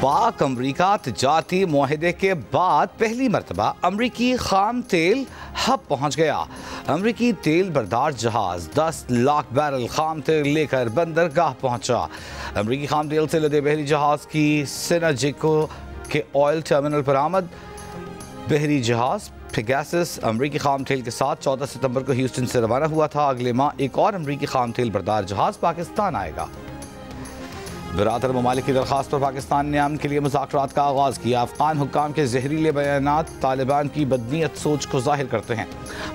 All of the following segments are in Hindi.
पाक अमरीका तिजारती मुआहदे के बाद पहली मरतबा अमरीकी खाम तेल हब पहुँच गया। अमरीकी तेल बरदार जहाज 10 लाख बैरल खाम तेल लेकर बंदरगाह पहुँचा। अमरीकी खाम तेल से लदे बहरी जहाज की सिनाजिको के ऑयल टर्मिनल पर आमद। बहरी जहाज पेगासस अमरीकी खाम तेल के साथ 14 सितंबर को ह्यूस्टन से रवाना हुआ था। अगले माह एक और अमरीकी खाम तेल बरदार जहाज पाकिस्तान आएगा। बिरादर ममालिक की दरख्वास्त पर पाकिस्तान ने अमन के लिए मुज़ाकरात का आगाज़ किया। अफगान हुक्काम के जहरीले बयानात तालिबान की बदनीयत सोच को जाहिर करते हैं।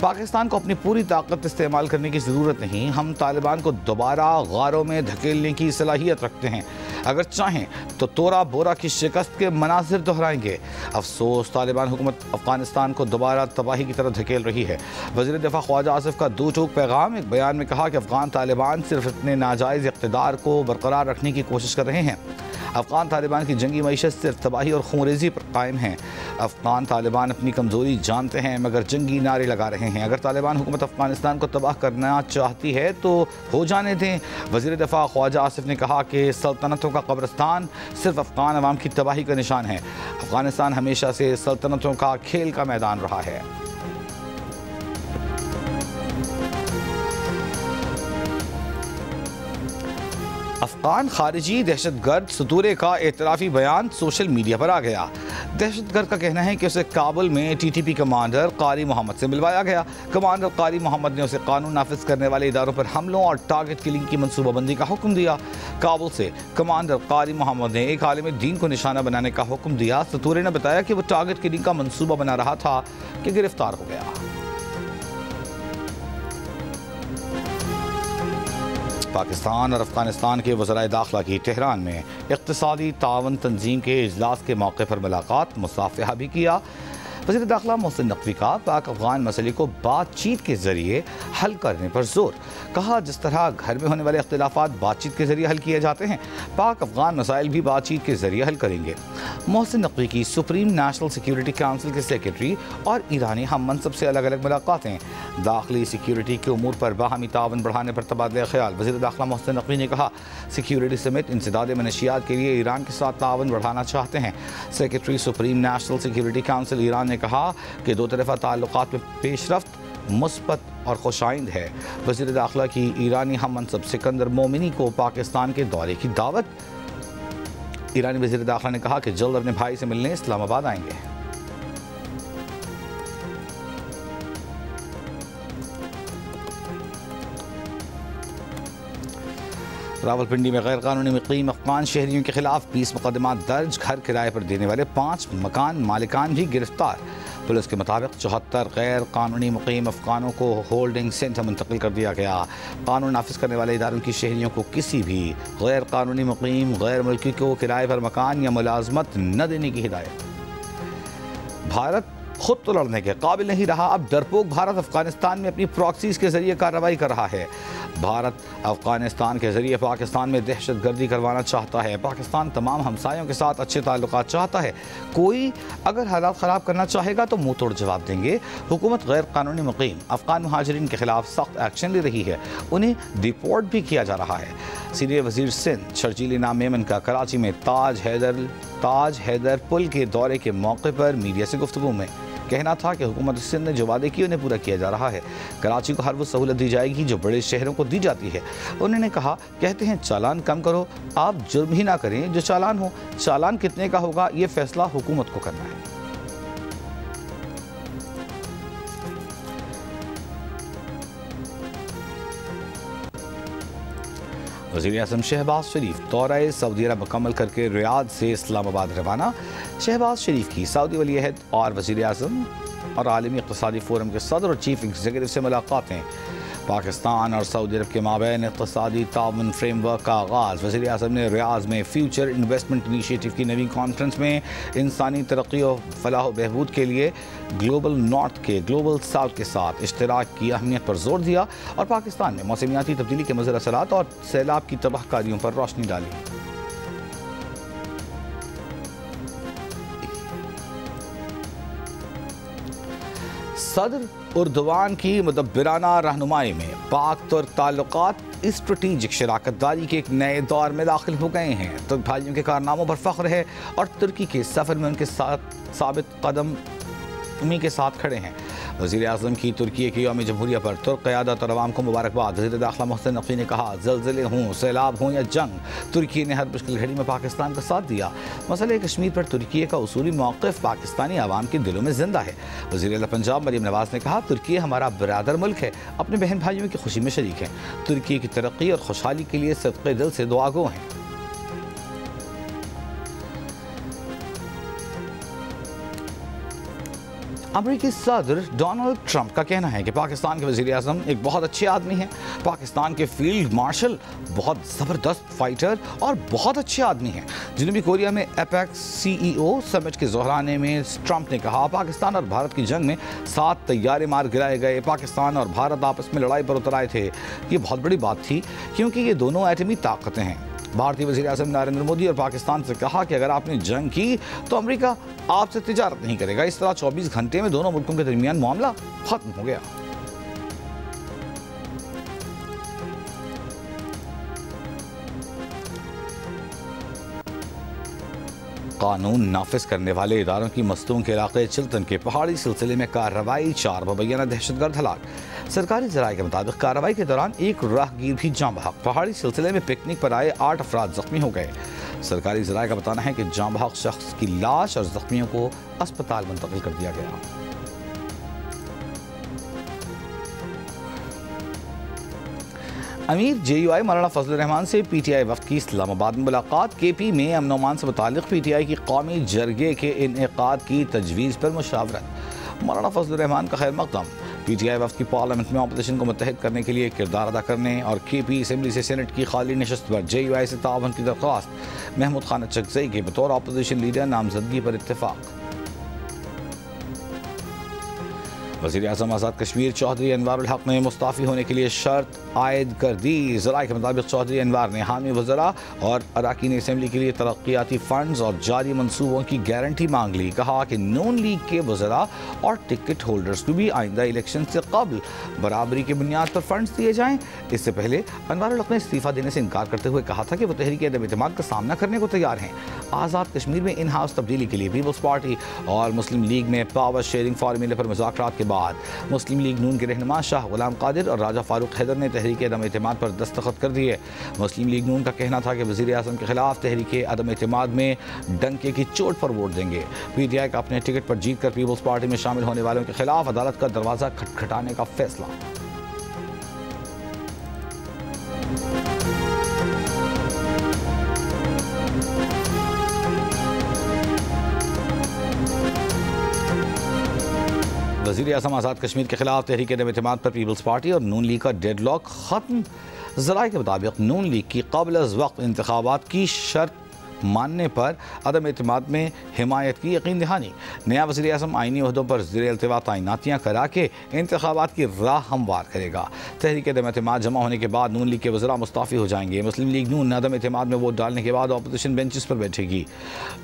पाकिस्तान को अपनी पूरी ताकत इस्तेमाल करने की ज़रूरत नहीं। हम तालिबान को दोबारा गारों में धकेलने की सलाहियत रखते हैं। अगर चाहें तो तोरा बोरा की शिकस्त के मनाजिर दोहराएंगे। अफसोस तालिबान हुकूमत अफगानिस्तान को दोबारा तबाही की तरफ धकेल रही है। वज़ीर दिफा ख्वाजा आसिफ का दो टूक पैगाम। एक बयान में कहा कि अफगान तालिबान सिर्फ अपने नाजायज़ इक़्तिदार को बरकरार रखने की कोशिश कर रहे हैं। अफगान तालिबान की जंगी मईशत सिर्फ तबाही और खूनरेज़ी पर कायम है। अफगान तालिबान अपनी कमज़ोरी जानते हैं मगर जंगी नारे लगा रहे हैं। अगर तालिबान हुकूमत अफगानिस्तान को तबाह करना चाहती है तो हो जाने दें। वज़ीर दिफा ख्वाजा आसिफ ने कहा कि सल्तनतों का कब्रिस्तान सिर्फ अफगान अवाम की तबाही का निशान है। अफगानिस्तान हमेशा से सल्तनतों का खेल का मैदान रहा है। अफगान खारिजी दहशतगर्द सतूरे का एतराफ़ी बयान सोशल मीडिया पर आ गया। दहशतगर्द का कहना है कि उसे काबुल में TTP कमांडर कारी मोहम्मद से मिलवाया गया। कमांडर कारी मोहम्मद ने उसे कानून नाफिज करने वाले इदारों पर हमलों और टारगेट किलिंग की मनसूबाबंदी का हुक्म दिया। काबुल से कमांडर कारी मोहम्मद ने एक आलिम दीन को निशाना बनाने का हुक्म दिया। सतूरे ने बताया कि वो टारगेट किलिंग का मनसूबा बना रहा था कि गिरफ्तार हो गया। पाकिस्तान और अफगानिस्तान के वज़राए दाखिला की तेहरान में इक़्तिसादी तावन तंजीम के इजलास के मौके पर मुलाकात। मुसाफिहा भी किया। वज़ीर दाखिला मोहसिन नकवी का पाक अफगान मसले को बातचीत के ज़रिए हल करने पर जोर। कहा जिस तरह घर में होने वाले इख्तिलाफात बातचीत के ज़रिए हल किए जाते हैं, पाक अफगान मसाइल भी बातचीत के ज़रिए हल करेंगे। मोहसिन नकवी की सुप्रीम नेशनल सिक्योरिटी काउंसिल के सेक्रेटरी और ईरानी हम मनसब से अलग अलग मुलाकातें। दाखिली सिक्योरिटी के उमूर पर बाहमी तावन बढ़ाने पर तबादला ख्याल। वज़ीर दाखिला मोहसिन नकवी ने कहा सिक्योरिटी समेत इंसदाद मनशियात के लिए ईरान के साथ तावन बढ़ाना चाहते हैं। Secretary supreme national security council Iran ने कहा कि दो तरफ़ा ताल्लुकात में पेशरफ्त मुस्बत और खुशाइंद है। वज़ीर दाखिला की ईरानी हम मनसब सिकंदर मोमिनी को पाकिस्तान के दौरे की दावत। ईरानी वज़ीर दाखिला ने कहा कि जल्द अपने भाई से मिलने इस्लामाबाद आएंगे। रावलपिंडी में गैर कानूनी मुक़ीम अफगान शहरियों के खिलाफ 20 मुकदमात दर्ज। घर किराए पर देने वाले 5 मकान मालिकान भी गिरफ्तार। पुलिस के मुताबिक 74 गैर कानूनी मुक़ीम अफगानों को होल्डिंग सेंटर मुंतकिल कर दिया गया। कानून नाफिज करने वाले इदारों की शहरियों को किसी भी गैर कानूनी मुक़ीम गैर मुल्की को किराए पर मकान या मुलाजमत न देने की हिदायत। भारत खुद तो लड़ने के काबिल नहीं रहा। अब डरपोक भारत अफगानिस्तान में अपनी प्रॉक्सीज के जरिए कार्रवाई कर रहा है। भारत अफगानिस्तान के जरिए पाकिस्तान में दहशतगर्दी करवाना चाहता है। पाकिस्तान तमाम हमसायों के साथ अच्छे ताल्लुकात चाहता है। कोई अगर हालात ख़राब करना चाहेगा तो मुंह तोड़ जवाब देंगे। हुकूमत गैर कानूनी मुक़ीम अफगान मुहाजिरीन के खिलाफ सख्त एक्शन ले रही है। उन्हें डिपोर्ट भी किया जा रहा है। सीनियर वज़ीर सिंध शर्जील इनाम मेमन का कराची में ताज हैदर पुल के दौरे के मौके पर मीडिया से गुफ्तगू में कहना था कि हुकूमत सिंध ने जो वादे किए उन्हें पूरा किया जा रहा है। कराची को हर वो सहूलत दी जाएगी जो बड़े शहरों को दी जाती है। उन्होंने कहा कहते हैं चालान कम करो, आप जुर्म ही ना करें जो चालान हो। चालान कितने का होगा ये फैसला हुकूमत को करना है। वज़ीर आज़म शहबाज शरीफ दौरा सऊदी अरब मुकम्मल करके रियाद से इस्लामाबाद रवाना। शहबाज शरीफ की सऊदी वली अहद और वज़ीर आज़म और आलमी इक़्तिसादी फ़ोरम के सदर और चीफ एग्जीक्यूटिव से मुलाकातें। पाकिस्तान और सऊदी अरब के माबैन इक़्तिसादी ताउन फ्रेमवर्क का आगाज़। वज़ीर आज़म ने रियाद में फ्यूचर इन्वेस्टमेंट इनिशिएटिव की नवी कॉन्फ्रेंस में इंसानी तरक्की और फलाह बहबूद के लिए ग्लोबल नॉर्थ के ग्लोबल साउथ के साथ इश्तराक की अहमियत पर जोर दिया और पाकिस्तान में मौसमियाती तब्दीली के मुज़र असरात और सैलाब की तबाहकारियों पर रोशनी डाली। सदर उर्दवान की मुदब्बिराना रहनुमाई में पाक तुर्क ताल्लुकात स्ट्रेटेजिक शराकतदारी के एक नए दौर में दाखिल हो गए हैं। तुर्क भाइयों के कारनामों पर फख्र है और तुर्की के सफ़र में उनके साथ साबित कदम उम्मीद के साथ खड़े हैं। वज़ीर आज़म की तुर्की की यौम जमहूरिया पर तुर्क क़यादत और अवाम को मुबारकबाद। वज़ीर दाखिला मोहसिन नक़वी ने कहा, ज़लज़ले हों, सैलाब हों या जंग, तुर्की ने हर मुश्किल घड़ी में पाकिस्तान का साथ दिया। मसले कश्मीर पर तुर्की का उसूली मौक़िफ़ पाकिस्तानी अवाम के दिलों में ज़िंदा है। वज़ीर आला पंजाब मरीम नवाज़ ने कहा, तुर्की हमारा बरादर मुल्क है, अपने बहन भाइयों की खुशी में शरीक है। तुर्की की तरक्की और खुशहाली के लिए सदक़े दिल से दुआगो हैं। अमेरिकी सदर डोनाल्ड ट्रंप का कहना है कि पाकिस्तान के वज़ीर आज़म एक बहुत अच्छे आदमी हैं। पाकिस्तान के फील्ड मार्शल बहुत ज़बरदस्त फाइटर और बहुत अच्छे आदमी हैं। जनूबी कोरिया में एपेक्स CEO समिट के ज़ोहराने में ट्रंप ने कहा, पाकिस्तान और भारत की जंग में 7 तैयारे मार गिराए गए। पाकिस्तान और भारत आपस में लड़ाई पर उतर आए थे। ये बहुत बड़ी बात थी क्योंकि ये दोनों एटमी ताकतें हैं। भारतीय वज़ीर आज़म नरेंद्र मोदी और पाकिस्तान से कहा कि अगर आपने जंग की तो अमेरिका आपसे तिजारत नहीं करेगा। इस तरह 24 घंटे में दोनों मुल्कों के दरमियान मामला खत्म हो गया। कानून नाफिज करने वाले इदारों की मस्तूम के इलाके चिल्तन के पहाड़ी सिलसिले में कार्रवाई, 4 मुबैना दहशतगर्द हलाक। सरकारी ज़राए के मुताबिक कार्रवाई के दौरान एक राहगीर भी जाँ बहक। पहाड़ी सिलसिले में पिकनिक पर आए 8 अफराद जख्मी हो गए। सरकारी ज़राए का बताना है कि जाँ बहक शख्स की लाश और जख्मियों को अस्पताल मुंतकिल कर दिया गया। अमीर JUI मौलाना फजल रहमान से PTI वफ्द की इस्लामाबाद में मुलाकात। KP में अमन अमान से मुतालिक PTI की कौमी जरगे के इनेकाद की तजवीज़ पर मुशावरत। मौलाना फजल रहमान का खैर मकदम। PTI वफ्द की पार्लियामेंट में अपोजिशन को मुत्तहिद करने के लिए किरदार अदा करने और KP असम्बली से सेनेट की खाली नशस्त पर JUI से ताउन की दरख्वास्त। महमूद खान अचकज़ई के बतौर अपोजिशन लीडर नामजदगी पर इत्तेफाक। वज़ीर आज़म आज़ाद कश्मीर चौधरी अनवारुल हक ने मुस्ताफ़ी होने के लिए शर्त आयद कर दी। ज़राए के मुताबिक चौधरी अनवार ने हामी वज़रा और अरकान असम्बली के लिए तरक्याती फ़ंड्स और जारी मनसूबों की गारंटी मांग ली। कहा कि नून लीग के वज़रा और टिकट होल्डर्स को भी आइंदा इलेक्शन से कबल बराबरी की बुनियाद पर फंड्स दिए जाएँ। इससे पहले अनवारुल हक ने इस्तीफ़ा देने से इनकार करते हुए कहा था कि वो तहरीक अदम एतमाद का सामना करने को तैयार हैं। आज़ाद कश्मीर में इन हाउस तब्दीली के लिए पीपल्स पार्टी और मुस्लिम लीग में पावर शेयरिंग फार्मूले पर मुज़ाकरात के बाद मुस्लिम लीग नून के रहनुमा शाह गुलाम कादिर और राजा फारूक हैदर ने तहरीक अदम एतमाद पर दस्तखत कर दिए। मुस्लिम लीग नून का कहना था कि वज़ीर आज़म के खिलाफ तहरीक अदम एतमाद में डंके की चोट पर वोट देंगे। PTI का अपने टिकट पर जीत कर पीपल्स पार्टी में शामिल होने वालों के खिलाफ अदालत का दरवाज़ा खटखटाने का फैसला। वज़ीर आज़म आज़ाद कश्मीर के खिलाफ तहरीक अदम एतमाद पर पीपल्स पार्टी और नून लीग का डेडलॉक ख़त्म। ज़राए के मुताबिक नून लीग की क़ब्ल अज़ वक्त इंतख़ाबात की शर्त मानने पर अदम एतमाद में हिमायत की यकीन दहानी। नया वज़ीर आज़म आइनी ओहदों पर ज़ेर अल्तवा तैनातियाँ करा के इंतख़ाबात की राह हमवार करेगा। तहरीक अदम एतमाद जमा होने के बाद नून लीग के वज़रा मुस्ताफ़ी हो जाएंगे। मुस्लिम लीग नून अदम एतमाद में वोट डालने के बाद अपोजिशन बेंचेस पर बैठेगी।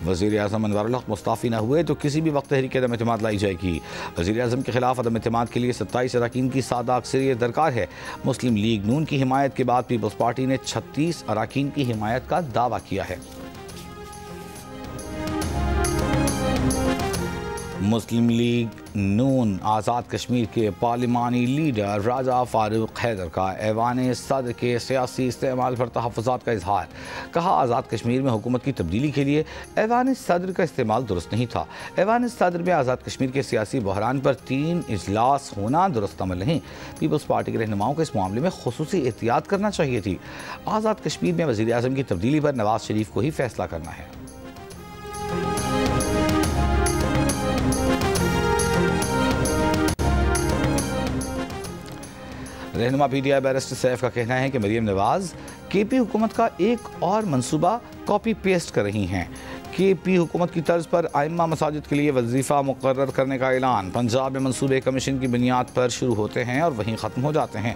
वज़ीर आज़म अनवारुल हक मुस्ताफ़ी न हुए तो किसी भी वक्त तहरीक अदम एतमाद लाई जाएगी। वज़ीर आज़म के खिलाफ अदम एतमाद के लिए 27 अरकान की सादा अक्सरियत दरकार है। मुस्लिम लीग नून की हिमायत के बाद पीपल्स पार्टी ने 36 अरकान की हिमायत का दावा किया है। मुस्लिम लीग नून आज़ाद कश्मीर के पार्लिमानी लीडर राजा फारूक हैदर का ऐवान सदर के सियासी इस्तेमाल पर तहफ़्फ़ुज़ात का इजहार। कहा, आज़ाद कश्मीर में हुकूमत की तब्दीली के लिए ऐवान सदर का इस्तेमाल दुरुस्त नहीं था। ऐवान सदर में आज़ाद कश्मीर के सियासी बहरान पर 3 इजलास होना दुरुस्त अमल नहीं। पीपल्स पार्टी के रहनुमाओं को इस मामले में खुसूसी एहतियात करना चाहिए थी। आज़ाद कश्मीर में वज़ीर आज़म की तब्दीली पर नवाज शरीफ को ही फैसला करना है। रहनुमा PTI बैरिस्टर सैफ का कहना है कि मरीम नवाज KP हुकूमत का एक और मंसूबा कॉपी पेस्ट कर रही हैं। KP हुकूमत की तर्ज पर आइम्मा मसाजिद के लिए वजीफ़ा मुकर्रर करने का ऐलान। पंजाब में मनसूबे कमीशन की बुनियाद पर शुरू होते हैं और वहीं ख़त्म हो जाते हैं।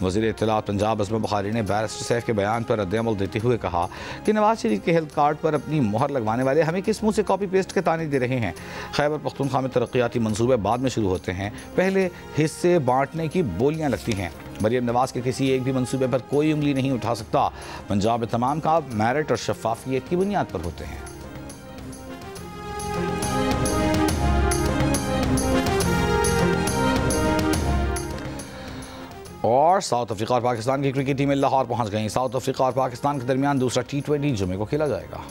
वज़ीर इत्तलात पंजाब अज़मा बुखारी ने बैरिस्टर सैफ के बयान पर रद्द-ए-अमल देते हुए कहा कि नवाज शरीफ के हेल्थ कार्ड पर अपनी मोहर लगवाने वाले हमें किस मुँह से कॉपी पेस्ट के ताने दे रहे हैं। खैबर पख्तूनख्वा में तरक्याती मनसूबे बाद में शुरू होते हैं, पहले हिस्से बांटने की बोलियाँ लगती हैं। मरियम नवाज के किसी एक भी मनसूबे पर कोई उंगली नहीं उठा सकता। पंजाब में तमाम काम मेरिट और शफाफियत की बुनियाद पर होते हैं। और साउथ अफ्रीका और पाकिस्तान की क्रिकेट टीमें लाहौर पहुंच गईं। साउथ अफ्रीका और पाकिस्तान के दरमियान दूसरा T20 जुमे को खेला जाएगा।